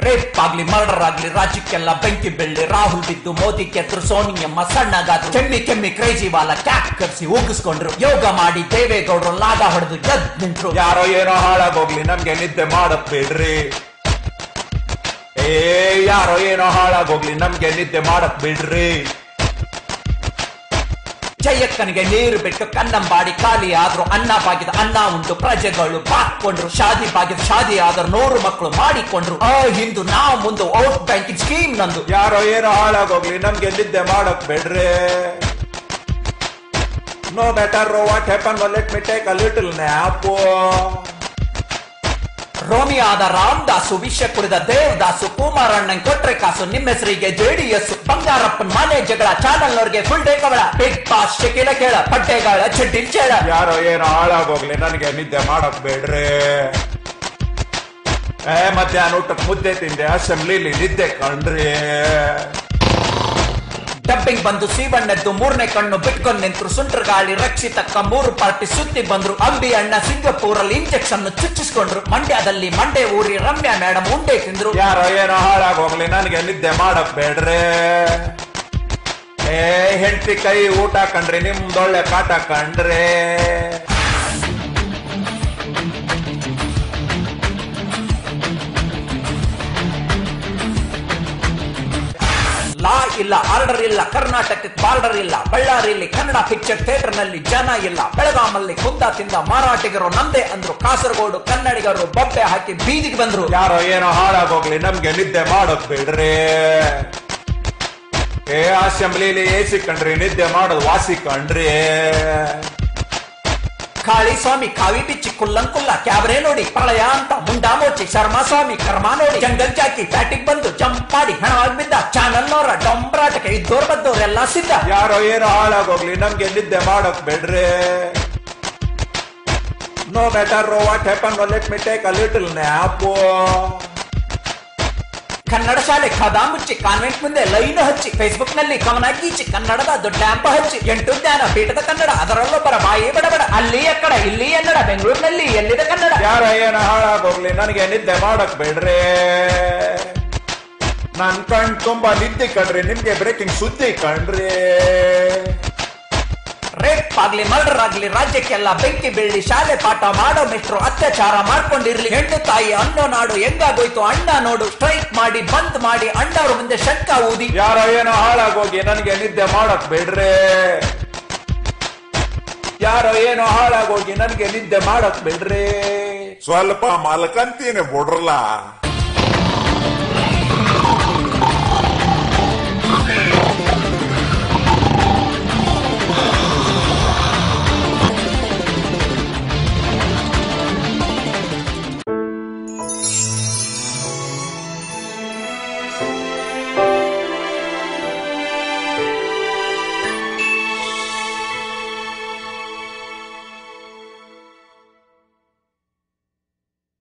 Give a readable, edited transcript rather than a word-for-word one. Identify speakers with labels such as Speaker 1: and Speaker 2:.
Speaker 1: Rape ಆಗ್ಲಿ murder ಆಗ್ಲಿ ರಾಜ್ಯಕ್ಕೆಲ್ಲ ಬೆಂಕಿ ಬೀಳ್ಲಿ, ರಾಹುಲ್ ಬಿದ್ದು ಮೋದಿ ಕೆತ್ತರು, ಸೋನಿಯಮ್ಮ ಸಣ್ಣಗಾದ್ರು, ಕೆಮ್ಮಿ ಕ್ರೇಜಿ ವಾಲ ಕ್ಯಾಪ್ ಕರ್ಸಿ ಉಗಿಸ್ಕೊಂಡ್ರು, ಯೋಗ ಮಾಡಿ ದೇವೇಗೌಡರು ಲಾಗ ಹೊಡೆದು ಎದ್ ನಿಂತ್ರು.
Speaker 2: ಯಾರೋ ಏನೋ ಹಾಳಾಗೋಗ್ಲಿ ನಮ್ಗೆ ನಿದ್ದೆ ಮಾಡಕ್ ಬಿಡ್ರಿ, ಯಾರೋ ಏನೋ ಹಾಳಾಗೋಗ್ಲಿ ನಮ್ಗೆ ನಿದ್ದೆ ಮಾಡಕ್ ಬಿಡ್ರಿ.
Speaker 1: ಜಯಕ್ಕನಿಗೆ ನೀರು ಬಿಟ್ಟು ಕನ್ನಂಬಾಡಿ ಖಾಲಿ ಆದ್ರು, ಅನ್ನ ಬಾಗಿದ ಅನ್ನ ಉಂಟು ಪ್ರಜೆಗಳು ಬಾಕೊಂಡ್ರು, ಶಾದಿ ಬಾಗಿದ ಶಾದಿ ಆದ್ರು 100 ಮಕ್ಕಳು ಮಾಡಿಕೊಂಡ್ರು. ಹಿಂದು ನಾವು ಮುಂದೆ ಔಟ್ ಬ್ಯಾಂಕಿಂಗ್ ಸ್ಕೀಮ್ ನಂದು.
Speaker 2: ಯಾರೋ ಏನೋ ಹಾಳಾಗೋಗ್ಲಿ ನಮ್ಗೆ ನಿದ್ದೆ ಮಾಡಕ್ ಬಿಡ್ರಿ. No matter what happen let me take a little nap.
Speaker 1: ರೋಮಿಯಾದ ರಾಮದಾಸು, ವಿಷ ಕುಡಿದ ದೇವದಾಸು, ಕುಮಾರಣ್ಣನ್ ಕೊಟ್ರೆ ಕಾಸು, ನಿಮ್ಮ ಹೆಸರಿಗೆ JDS, ಬಂಗಾರಪ್ಪನ್ ಮನೆ ಜಗಳ, ಚಾನಲ್ ನವ್ರಿಗೆ ಫುಲ್ ಡೇ ಕವಳ, ಬಿಗ್ ಬಾಸ್ ಶಕಿಲ ಕೇಳ, ಪಟ್ಟೆಗಳ ಚಡ್ಡಿಲ್ ಚೇಳ.
Speaker 2: ಯಾರೋ ಏನೋ ಹಾಳಾಗೋಗ್ಲಿ ನನಗೆ ನಿದ್ದೆ ಮಾಡಕ್ ಬೇಡ್ರಿ. ಮಧ್ಯಾಹ್ನ ಊಟಕ್ಕೆ ಮುದ್ದೆ ತಿಂದೆ, ಅಸೆಂಬ್ಲಿಲಿ ನಿದ್ದೆ ಕಂಡ್ರಿ.
Speaker 1: ಡಬ್ಬಿಂಗ್ ಬಂದು ಸೀವಣ್ಣದ್ದು 3ನೇ ಕಣ್ಣು ಬಿಟ್ಕೊಂಡ್ ನಿಂತ್ರು, ಸುಂಟ್ರ ಗಾಳಿ ರಕ್ಷಿತಕ್ಕ 3 ಪಾರ್ಟಿ ಸುತ್ತಿ ಬಂದ್ರು, ಅಂಬಿ ಅಣ್ಣ ಸಿಂಗಪೂರಲ್ಲಿ ಇಂಜೆಕ್ಷನ್ ಚುಚ್ಚಿಸ್ಕೊಂಡ್ರು, ಮಂಡ್ಯದಲ್ಲಿ ಮಂಡೆ ಊರಿ ರಮ್ಯಾ ಮೇಡಮ್ ಉಂಡೆ ತಿಂದ್ರು.
Speaker 2: ಯಾರೋ ಏನೋ ಹಾಳಾಗೋಗ್ಲಿ ನನಗೆ ನಿದ್ದೆ ಮಾಡಕ್ ಬೇಡ್ರಿ. ಹೆಂಡತಿ ಕೈ ಊಟ ಕಂಡ್ರಿ, ನಿಮ್ದೊಳ್ಳೆ ಕಾಟ ಕಂಡ್ರಿ.
Speaker 1: ಲಾ ಇಲ್ಲ, ಆರ್ಡರ್ ಇಲ್ಲ, ಕರ್ನಾಟಕಕ್ಕೆ ಬಾರ್ಡರ್ ಇಲ್ಲ, ಬಳ್ಳಾರಿಯಲ್ಲಿ ಕನ್ನಡ ಪಿಕ್ಚರ್ ಥಿಯೇಟರ್ ನಲ್ಲಿ ಜನ ಇಲ್ಲ, ಬೆಳಗಾಮಲ್ಲಿ ಕುಂದ ತಿಂದ ಮಾರಾಟಿಗರು ನಂದೇ ಅಂದ್ರು, ಕಾಸರಗೋಡು ಕನ್ನಡಿಗರು ಬೊಬ್ಬೆ ಹಾಕಿ ಬೀದಿಗೆ ಬಂದ್ರು.
Speaker 2: ಯಾರೋ ಏನೋ ಹಾಳಾಗೋಗ್ಲಿ ನಮ್ಗೆ ನಿದ್ದೆ ಮಾಡಕ್ ಬಿಡ್ರಿ. ಅಸೆಂಬ್ಲಿಲಿ AC ಕಂಡ್ರಿ, ನಿದ್ದೆ ಮಾಡೋದು ವಾಸಿ ಕಂಡ್ರಿ.
Speaker 1: ಕಾಳಿ ಸ್ವಾಮಿ ಕಾವಿ ಬಿಚ್ಚಿ ಕುಲ್ಲಂಕುಲ್ಲ ಕ್ಯಾಬ್ರೆ ನೋಡಿ, ಪ್ರಳಯ ಅಂತ ಮುಂಡಾ ಮೋಚಿ ಶರ್ಮಾ ಸ್ವಾಮಿ ಕರ್ಮ ನೋಡಿ, ಜಂಗಲ್ ಜಾಕಿ ಬ್ಯಾಟಿಗೆ ಬಂದು ಜಂಪ್ ಮಾಡಿ ಹಣವಾಗಿ ಬಿದ್ದ, ಚಾನಲ್ ನವರ ಡೊಂಬರಾಟಕ್ಕೆ ಇದ್ದೋರ್ ಬದ್ದೋರೆಲ್ಲ ಸಿದ್ಧ.
Speaker 2: ಯಾರೋ ಏನೋ ಹಾಳಾಗೋಗ್ಲಿ ನಮ್ಗೆ ನಿದ್ದೆ ಮಾಡಕ್ ಬಿಡ್ರಿ. No matter what happen let me take a little nap.
Speaker 1: Kannada ಶಾಲೆ ಖಾದಾ ಮುಚ್ಚಿ, ಕಾನ್ವೆಂಟ್ ಮುಂದೆ ಲೈನ್ ಹಚ್ಚಿ, ಫೇಸ್ಬುಕ್ ನಲ್ಲಿ ಕವನ ಗೀಚಿ, ಕನ್ನಡದ ದೊಡ್ಡ ಆಂಪ ಹಚ್ಚಿ, 8 ಜ್ಞಾನ ಪೀಠದ ಕನ್ನಡ, ಅದರಲ್ಲೊಬ್ಬರ ಬಾಯಿ ಬಡಬಡ, ಅಲ್ಲಿ ಎಕ್ಕಡ ಇಲ್ಲಿ ಎನ್ನಡ, ಬೆಂಗಳೂರಿನಲ್ಲಿ ಎಲ್ಲಿದೆ ಕನ್ನಡ.
Speaker 2: ಯಾರೋ ಏನೋ ಹಾಳಾಗೋಗ್ಲಿ ನನಗೆ ನಿದ್ದೆ ಮಾಡಕ್ ಬೇಡ್ರಿ. ನನ್ ಕಣ್ ತುಂಬಾ ನಿದ್ದೆ ಕಂಡ್ರಿ, ನಿಮ್ಗೆ ಬ್ರೇಕಿಂಗ್ ಸುದ್ದಿ ಕಂಡ್ರಿ.
Speaker 1: ರೇಪ್ ಆಗ್ಲಿ ಮರ್ಡರ್ ಆಗ್ಲಿ ರಾಜ್ಯಕ್ಕೆಲ್ಲ ಬೆಂಕಿ ಬೀಳ್ಲಿ, ಶಾಲೆ ಪಾಠ ಮಾಡೋ ಮಿಟ್ರು ಅತ್ಯಾಚಾರ ಮಾಡ್ಕೊಂಡಿರ್ಲಿ, ಹೆಣ್ಣು ತಾಯಿ ಅನ್ನೋ ನಾಡು ಹೆಂಗಾಗೋಯ್ತು ಅಣ್ಣ ನೋಡು, ಸ್ಟ್ರೈಕ್ ಮಾಡಿ ಬಂದ್ ಮಾಡಿ ಅಣ್ಣವ್ರ ಮುಂದೆ ಶಂಕ ಊದಿ.
Speaker 2: ಯಾರೋ ಏನೋ ಹಾಳಾಗೋಗಿ ನನಗೆ ನಿದ್ದೆ ಮಾಡಕ್ ಬೇಡ್ರಿ. ಯಾರೋ ಏನೋ ಹಾಳಾಗೋಗಿ ನನಗೆ ನಿದ್ದೆ ಮಾಡಕ್ ಬಿಡ್ರಿ.
Speaker 3: ಸ್ವಲ್ಪ ಮಲ್ಕಂತೀನಿ ಬಿಡ್ರಲ್ಲ.